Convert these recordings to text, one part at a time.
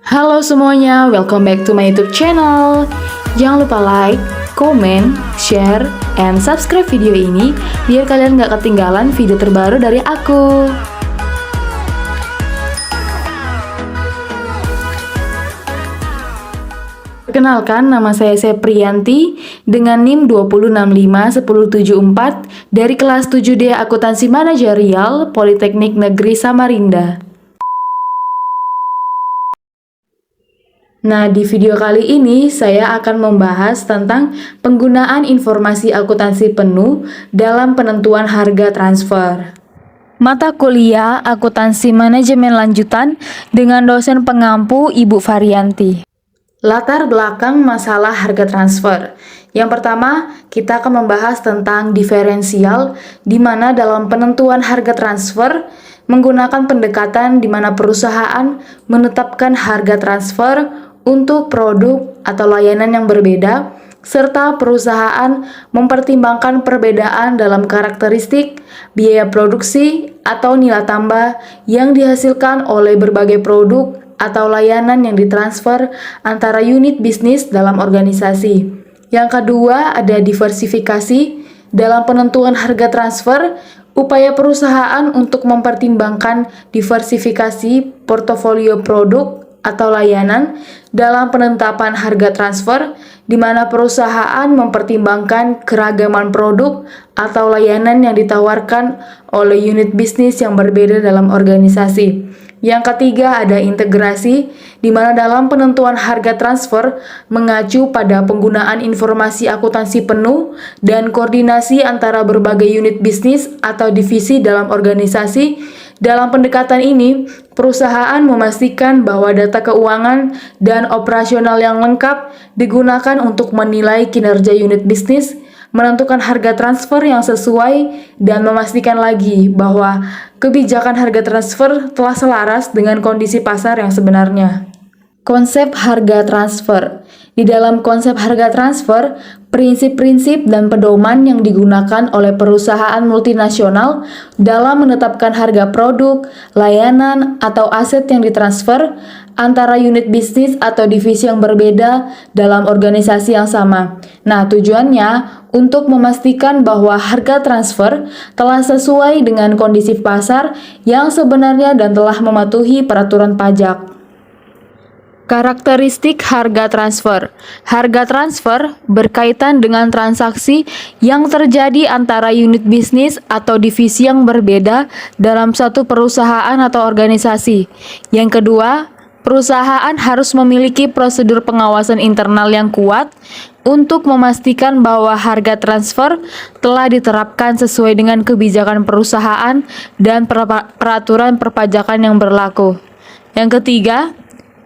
Halo semuanya, welcome back to my YouTube channel. Jangan lupa like, comment, share, and subscribe video ini biar kalian gak ketinggalan video terbaru dari aku. Perkenalkan, nama saya Sepriyanti dengan NIM 2065174 dari kelas 7D Akuntansi Manajerial Politeknik Negeri Samarinda. Nah, di video kali ini saya akan membahas tentang penggunaan informasi akuntansi penuh dalam penentuan harga transfer. Mata kuliah Akuntansi Manajemen Lanjutan dengan dosen pengampu Ibu Varianti. Latar belakang masalah harga transfer. Yang pertama, kita akan membahas tentang diferensial, di mana dalam penentuan harga transfer menggunakan pendekatan di mana perusahaan menetapkan harga transfer untuk produk atau layanan yang berbeda, serta perusahaan mempertimbangkan perbedaan dalam karakteristik, biaya produksi, atau nilai tambah yang dihasilkan oleh berbagai produk atau layanan yang ditransfer antara unit bisnis dalam organisasi. Yang kedua, ada diversifikasi. Dalam penentuan harga transfer, upaya perusahaan untuk mempertimbangkan diversifikasi portofolio produk atau layanan dalam penetapan harga transfer, di mana perusahaan mempertimbangkan keragaman produk atau layanan yang ditawarkan oleh unit bisnis yang berbeda dalam organisasi. Yang ketiga, ada integrasi, di mana dalam penentuan harga transfer mengacu pada penggunaan informasi akuntansi penuh dan koordinasi antara berbagai unit bisnis atau divisi dalam organisasi. Dalam pendekatan ini, perusahaan memastikan bahwa data keuangan dan operasional yang lengkap digunakan untuk menilai kinerja unit bisnis, menentukan harga transfer yang sesuai, dan memastikan lagi bahwa kebijakan harga transfer telah selaras dengan kondisi pasar yang sebenarnya. Konsep harga transfer. Di dalam konsep harga transfer, prinsip-prinsip dan pedoman yang digunakan oleh perusahaan multinasional dalam menetapkan harga produk, layanan, atau aset yang ditransfer antara unit bisnis atau divisi yang berbeda dalam organisasi yang sama. Nah, tujuannya untuk memastikan bahwa harga transfer telah sesuai dengan kondisi pasar yang sebenarnya dan telah mematuhi peraturan pajak. Karakteristik harga transfer. Harga transfer berkaitan dengan transaksi yang terjadi antara unit bisnis atau divisi yang berbeda dalam satu perusahaan atau organisasi. Yang kedua, perusahaan harus memiliki prosedur pengawasan internal yang kuat untuk memastikan bahwa harga transfer telah diterapkan sesuai dengan kebijakan perusahaan dan peraturan perpajakan yang berlaku. Yang ketiga,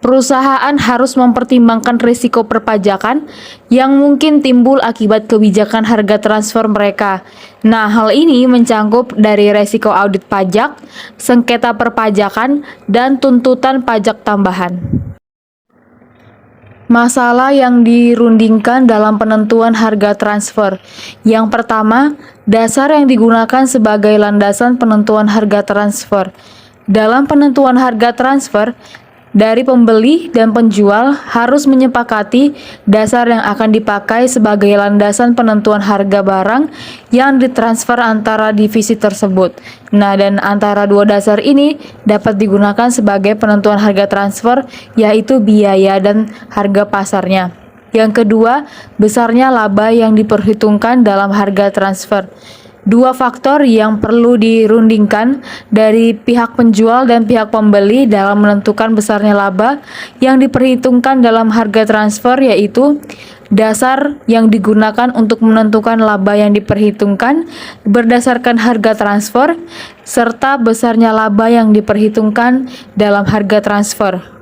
perusahaan harus mempertimbangkan risiko perpajakan yang mungkin timbul akibat kebijakan harga transfer mereka. Nah, hal ini mencangkup dari risiko audit pajak, sengketa perpajakan, dan tuntutan pajak tambahan. Masalah yang dirundingkan dalam penentuan harga transfer. Yang pertama, dasar yang digunakan sebagai landasan penentuan harga transfer. Dalam penentuan harga transfer, dari pembeli dan penjual harus menyepakati dasar yang akan dipakai sebagai landasan penentuan harga barang yang ditransfer antara divisi tersebut. Nah, dan antara dua dasar ini dapat digunakan sebagai penentuan harga transfer, yaitu biaya dan harga pasarnya. Yang kedua, besarnya laba yang diperhitungkan dalam harga transfer. Dua faktor yang perlu dirundingkan dari pihak penjual dan pihak pembeli dalam menentukan besarnya laba yang diperhitungkan dalam harga transfer, yaitu dasar yang digunakan untuk menentukan laba yang diperhitungkan berdasarkan harga transfer, serta besarnya laba yang diperhitungkan dalam harga transfer.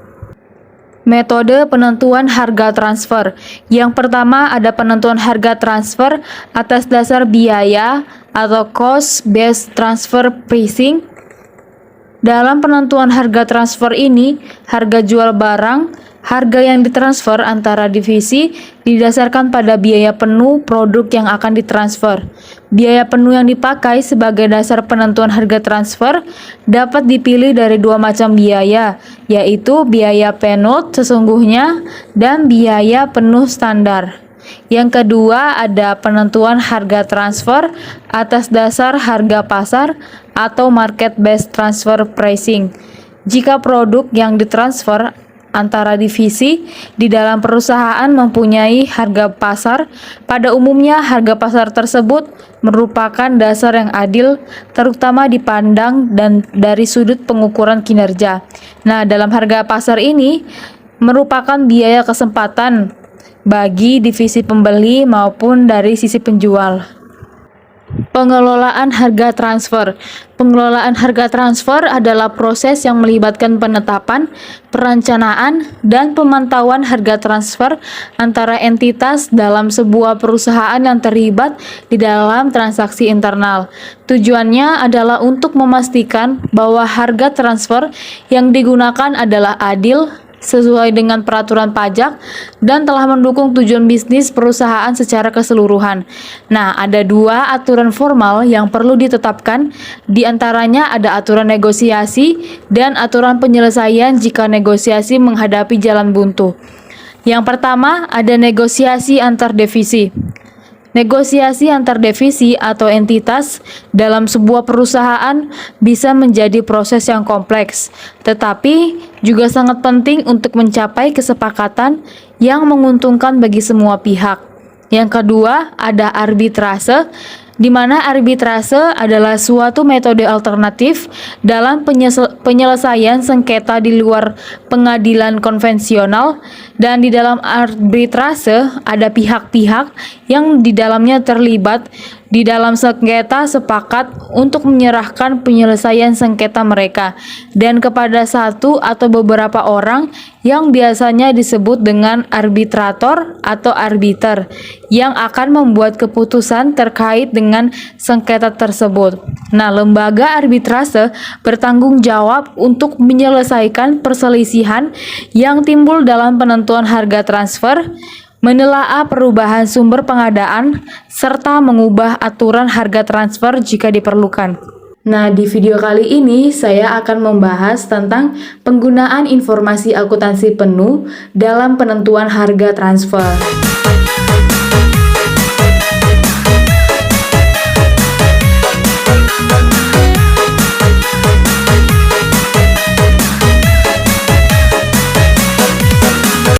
Metode penentuan harga transfer. Yang pertama, ada penentuan harga transfer atas dasar biaya atau cost based transfer pricing. Dalam penentuan harga transfer ini, harga jual barang Harga yang ditransfer antara divisi didasarkan pada biaya penuh produk yang akan ditransfer. Biaya penuh yang dipakai sebagai dasar penentuan harga transfer dapat dipilih dari dua macam biaya, yaitu biaya penut sesungguhnya dan biaya penuh standar. Yang kedua ada penentuan harga transfer atas dasar harga pasar atau market based transfer pricing. Jika produk yang ditransfer antara divisi di dalam perusahaan mempunyai harga pasar, pada umumnya harga pasar tersebut merupakan dasar yang adil, terutama dipandang dan dari sudut pengukuran kinerja. Nah, dalam harga pasar ini merupakan biaya kesempatan bagi divisi pembeli maupun dari sisi penjual. Pengelolaan harga transfer. Pengelolaan harga transfer adalah proses yang melibatkan penetapan, perencanaan, dan pemantauan harga transfer antara entitas dalam sebuah perusahaan yang terlibat di dalam transaksi internal. Tujuannya adalah untuk memastikan bahwa harga transfer yang digunakan adalah adil, sesuai dengan peraturan pajak, dan telah mendukung tujuan bisnis perusahaan secara keseluruhan. Nah, ada dua aturan formal yang perlu ditetapkan, di antaranya ada aturan negosiasi dan aturan penyelesaian jika negosiasi menghadapi jalan buntu. Yang pertama, ada negosiasi antar divisi. Negosiasi antar divisi atau entitas dalam sebuah perusahaan bisa menjadi proses yang kompleks, tetapi juga sangat penting untuk mencapai kesepakatan yang menguntungkan bagi semua pihak. Yang kedua, ada arbitrase, di mana arbitrase adalah suatu metode alternatif dalam penyelesaian sengketa di luar pengadilan konvensional, dan di dalam arbitrase ada pihak-pihak yang di dalamnya terlibat di dalam sengketa sepakat untuk menyerahkan penyelesaian sengketa mereka dan kepada satu atau beberapa orang yang biasanya disebut dengan arbitrator atau arbiter yang akan membuat keputusan terkait dengan sengketa tersebut. Nah, lembaga arbitrase bertanggung jawab untuk menyelesaikan perselisihan yang timbul dalam penentuan harga transfer, menelaah perubahan sumber pengadaan, serta mengubah aturan harga transfer jika diperlukan. Nah, di video kali ini saya akan membahas tentang penggunaan informasi akuntansi penuh dalam penentuan harga transfer.